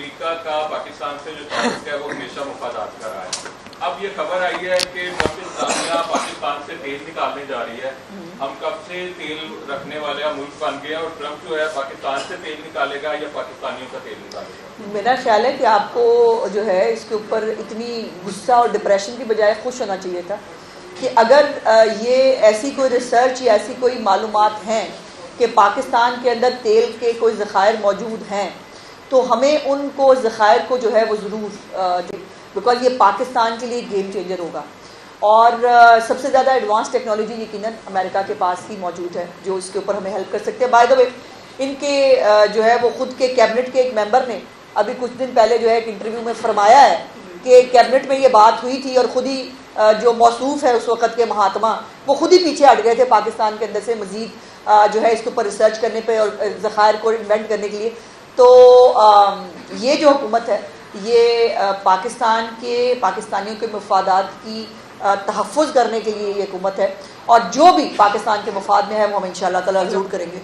America का पाकिस्तान से जो ताल्लुक है वो हमेशा मुफादात का रहा है। अब ये खबर आई है कि इंतजामिया पाकिस्तान से तेल निकालने जा रही है। हम कब से तेल रखने वाले मुल्क बन गए और ट्रंप जो है पाकिस्तान से तेल निकालेगा या पाकिस्तानियों का तेल निकालेगा? मेरा ख्याल है कि आपको जो है इसके ऊपर इतनी गुस्सा और डिप्रेशन की बजाय खुश होना चाहिए था कि अगर ये ऐसी कोई रिसर्च या ऐसी कोई मालूमात हैं कि पाकिस्तान के अंदर तेल के कोई ज़खायर मौजूद हैं तो हमें उनको ज़खायर को जो है वो ज़रूर, बिकॉज ये पाकिस्तान के लिए गेम चेंजर होगा। और सबसे ज़्यादा एडवांस टेक्नोलॉजी यकीनन अमेरिका के पास ही मौजूद है जो इसके ऊपर हमें हेल्प कर सकते हैं। बाय द वे इनके जो है वो खुद के कैबिनेट के एक मेंबर ने अभी कुछ दिन पहले जो है एक इंटरव्यू में फरमाया है कि कैबिनेट में ये बात हुई थी और खुद ही जो मौसूफ है उस वक़्त के महात्मा वो खुद ही पीछे हट गए थे पाकिस्तान के अंदर से मज़ीद जो है इसके ऊपर रिसर्च करने पे और ज़खायर को इन्वेंट करने के लिए। तो ये जो हुकूमत है ये पाकिस्तान के पाकिस्तानियों के मफादात की तहफ़्फ़ुज़ करने के लिए ये हुकूमत है और जो भी पाकिस्तान के मफाद में है वो हम इंशाअल्लाह ताला ज़रूर करेंगे।